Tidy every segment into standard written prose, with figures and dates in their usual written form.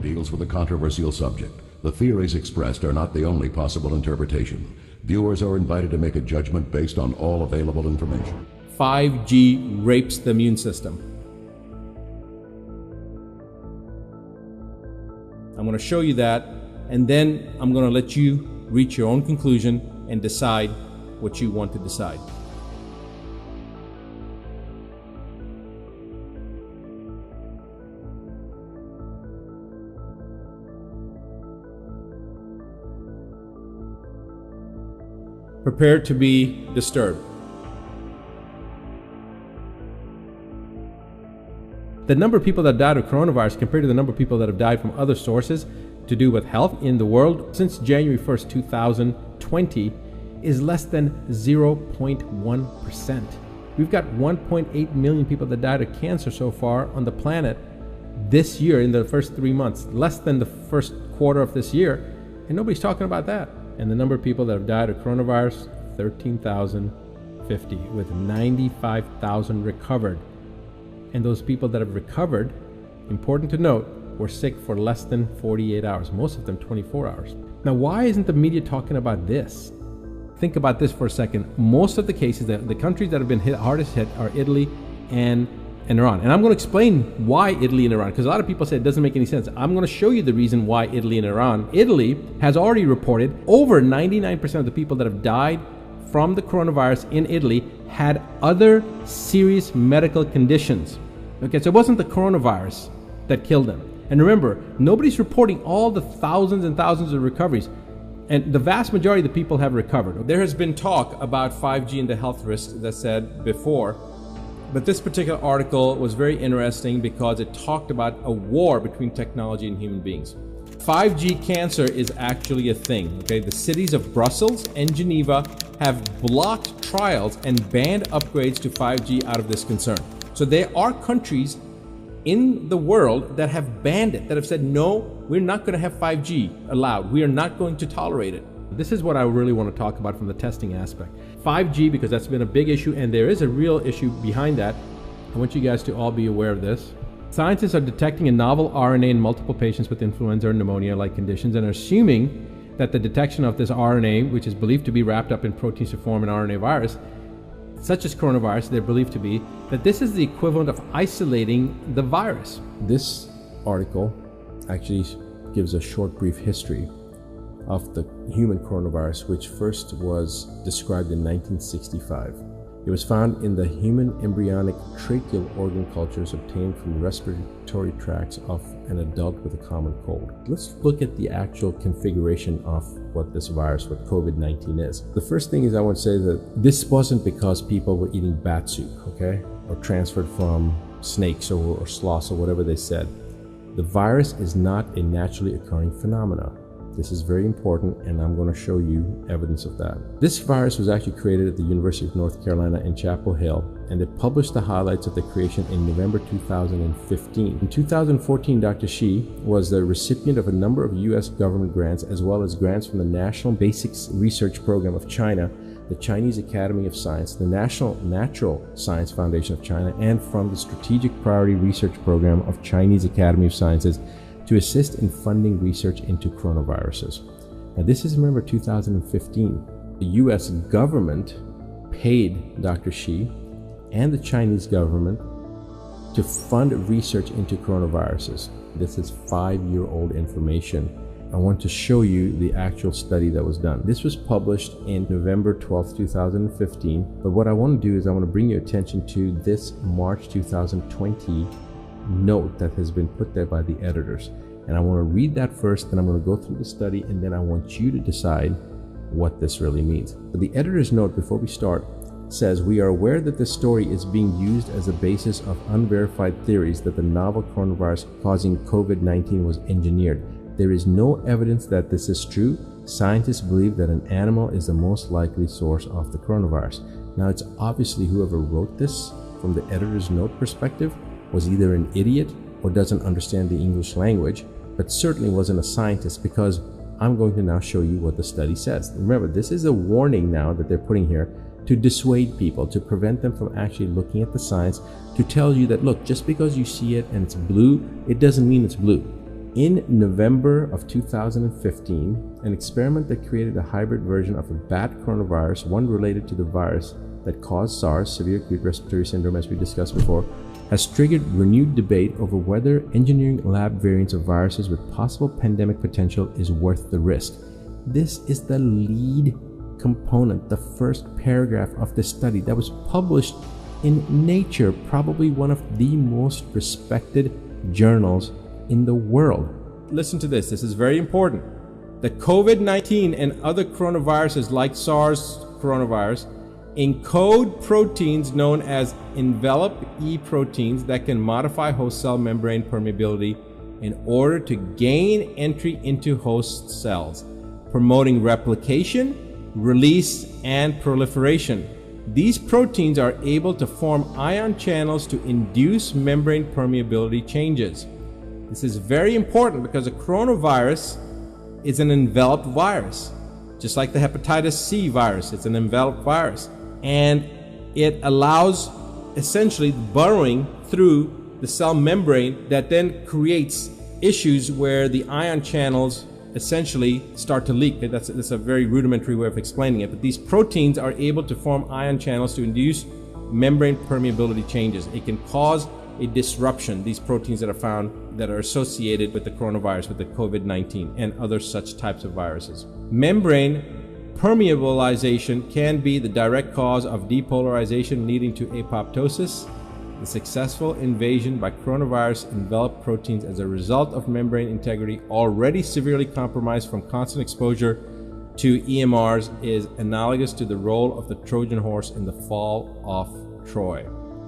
deals with a controversial subject. The theories expressed are not the only possible interpretation. Viewers are invited to make a judgment based on all available information. 5G rapes the immune system. I'm going to show you that, and then I'm going to let you reach your own conclusion and decide what you want to decide. Prepare to be disturbed. The number of people that died of coronavirus compared to the number of people that have died from other sources to do with health in the world since January 1st, 2020 is less than 0.1%. We've got 1.8 million people that died of cancer so far on the planet this year in the first 3 months, less than the first quarter of this year, and nobody's talking about that. And the number of people that have died of coronavirus, 13,050, with 95,000 recovered. And those people that have recovered, important to note, were sick for less than 48 hours, most of them 24 hours. Now, why isn't the media talking about this? Think about this for a second. Most of the cases, the countries that have been hardest hit are Italy and Iran. And I'm going to explain why Italy and Iran, because a lot of people say it doesn't make any sense. I'm going to show you the reason why Italy and Iran. Italy has already reported over 99% of the people that have died from the coronavirus in Italy had other serious medical conditions. Okay, so it wasn't the coronavirus that killed them. And remember, nobody's reporting all the thousands and thousands of recoveries. And the vast majority of the people have recovered. There has been talk about 5G and the health risks, as I said before. But this particular article was very interesting because it talked about a war between technology and human beings. 5G cancer is actually a thing. Okay, the cities of Brussels and Geneva have blocked trials and banned upgrades to 5G out of this concern. So there are countries in the world that have banned it, that have said, no, we're not going to have 5G allowed. We are not going to tolerate it. This is what I really want to talk about from the testing aspect. 5G, because that's been a big issue, and there is a real issue behind that. I want you guys to all be aware of this. Scientists are detecting a novel RNA in multiple patients with influenza or pneumonia-like conditions and are assuming that the detection of this RNA, which is believed to be wrapped up in proteins to form an RNA virus, such as coronavirus, they're believed to be, that this is the equivalent of isolating the virus. This article actually gives a short, brief history of the human coronavirus, which first was described in 1965. It was found in the human embryonic tracheal organ cultures obtained from the respiratory tracts of an adult with a common cold. Let's look at the actual configuration of what this virus, what COVID-19 is. The first thing is I want to say that this wasn't because people were eating bat soup, okay? Or transferred from snakes or sloths or whatever they said. The virus is not a naturally occurring phenomenon. This is very important, and I'm going to show you evidence of that. This virus was actually created at the University of North Carolina in Chapel Hill, and they published the highlights of the creation in November 2015. In 2014, Dr. Shi was the recipient of a number of U.S. government grants, as well as grants from the National Basics Research Program of China, the Chinese Academy of Science, the National Natural Science Foundation of China, and from the Strategic Priority Research Program of Chinese Academy of Sciences, to assist in funding research into coronaviruses. Now this is, remember, 2015. The US government paid Dr. Shi and the Chinese government to fund research into coronaviruses. This is 5-year-old information. I want to show you the actual study that was done. This was published in November 12th, 2015. But what I want to do is I want to bring your attention to this March 2020 note that has been put there by the editors. And I want to read that first, then I'm going to go through the study, and then I want you to decide what this really means. But the editor's note before we start says, "We are aware that this story is being used as a basis of unverified theories that the novel coronavirus causing COVID-19 was engineered. There is no evidence that this is true. Scientists believe that an animal is the most likely source of the coronavirus." Now, it's obviously whoever wrote this from the editor's note perspective was either an idiot or doesn't understand the English language, but certainly wasn't a scientist, because I'm going to now show you what the study says. Remember, this is a warning now that they're putting here to dissuade people, to prevent them from actually looking at the science, to tell you that, look, just because you see it and it's blue, it doesn't mean it's blue. In November of 2015, an experiment that created a hybrid version of a bat coronavirus, one related to the virus that caused SARS, severe acute respiratory syndrome, as we discussed before, has triggered renewed debate over whether engineering lab variants of viruses with possible pandemic potential is worth the risk. This is the lead component, the first paragraph of the study that was published in Nature, probably one of the most respected journals in the world. Listen to this is very important. The COVID-19 and other coronaviruses like SARS coronavirus encode proteins known as enveloped E proteins that can modify host cell membrane permeability in order to gain entry into host cells, promoting replication, release, and proliferation. These proteins are able to form ion channels to induce membrane permeability changes. This is very important because a coronavirus is an enveloped virus. Just like the hepatitis C virus, it's an enveloped virus. And it allows essentially burrowing through the cell membrane that then creates issues where the ion channels essentially start to leak. That's a very rudimentary way of explaining it. But these proteins are able to form ion channels to induce membrane permeability changes. It can cause a disruption, these proteins that are found that are associated with the coronavirus, with the COVID-19 and other such types of viruses. Membrane permeabilization can be the direct cause of depolarization leading to apoptosis, the successful invasion by coronavirus enveloped proteins as a result of membrane integrity already severely compromised from constant exposure to EMRs is analogous to the role of the Trojan horse in the fall of Troy.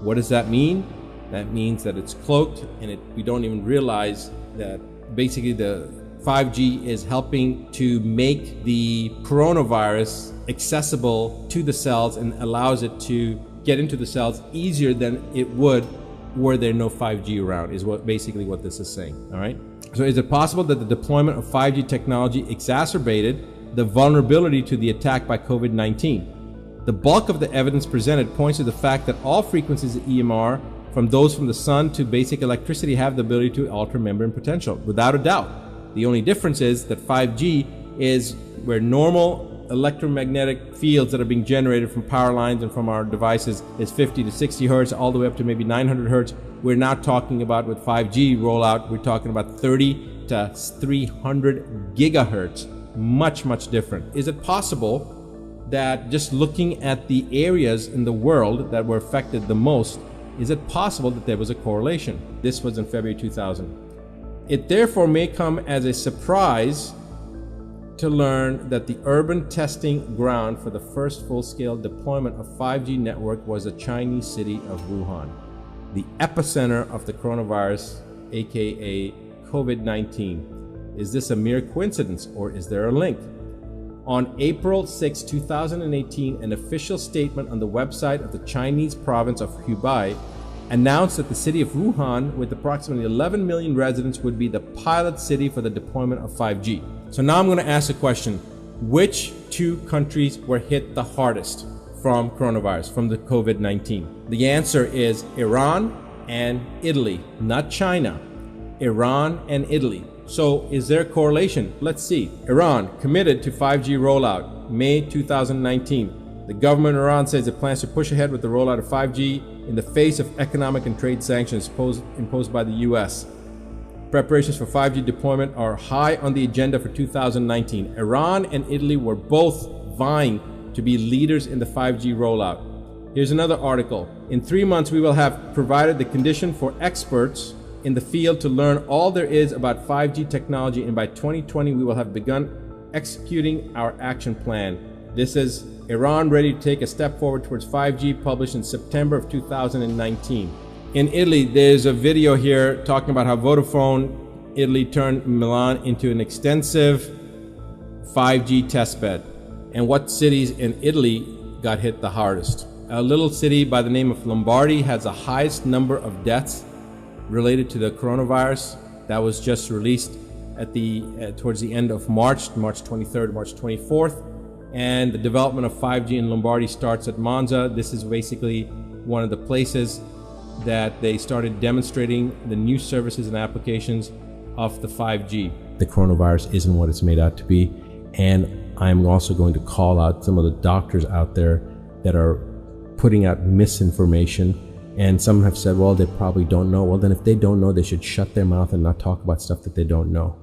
What does that mean? That means that it's cloaked and we don't even realize that basically the 5G is helping to make the coronavirus accessible to the cells and allows it to get into the cells easier than it would were there no 5G around, is basically what this is saying. All right. So is it possible that the deployment of 5G technology exacerbated the vulnerability to the attack by COVID-19? The bulk of the evidence presented points to the fact that all frequencies of EMR, from those from the sun to basic electricity, have the ability to alter membrane potential, without a doubt. The only difference is that 5G is where normal electromagnetic fields that are being generated from power lines and from our devices is 50 to 60 hertz, all the way up to maybe 900 hertz. We're not talking about with 5G rollout, we're talking about 30 to 300 gigahertz. Much, much different. Is it possible that just looking at the areas in the world that were affected the most, is it possible that there was a correlation? This was in February 2000. It therefore may come as a surprise to learn that the urban testing ground for the first full-scale deployment of 5G network was the Chinese city of Wuhan, the epicenter of the coronavirus, aka COVID-19. Is this a mere coincidence or is there a link? On April 6, 2018, an official statement on the website of the Chinese province of Hubei announced that the city of Wuhan, with approximately 11 million residents, would be the pilot city for the deployment of 5G. So now I'm going to ask a question. Which two countries were hit the hardest from coronavirus, from the COVID-19? The answer is Iran and Italy, not China. Iran and Italy. So is there a correlation? Let's see. Iran committed to 5G rollout, May 2019. The government of Iran says it plans to push ahead with the rollout of 5G in the face of economic and trade sanctions imposed by the US. Preparations for 5G deployment are high on the agenda for 2019. Iran and Italy were both vying to be leaders in the 5G rollout. Here's another article. In 3 months, we will have provided the condition for experts in the field to learn all there is about 5G technology, and by 2020 we will have begun executing our action plan. This is Iran ready to take a step forward towards 5G, published in September of 2019. In Italy, there's a video here talking about how Vodafone Italy turned Milan into an extensive 5G testbed, and what cities in Italy got hit the hardest. A little city by the name of Lombardy has the highest number of deaths related to the coronavirus. That was just released at towards the end of March 23rd, March 24th. And the development of 5G in Lombardy starts at Monza. This is basically one of the places that they started demonstrating the new services and applications of the 5G. The coronavirus isn't what it's made out to be. And I'm also going to call out some of the doctors out there that are putting out misinformation. And some have said, well, they probably don't know. Well, then if they don't know, they should shut their mouth and not talk about stuff that they don't know.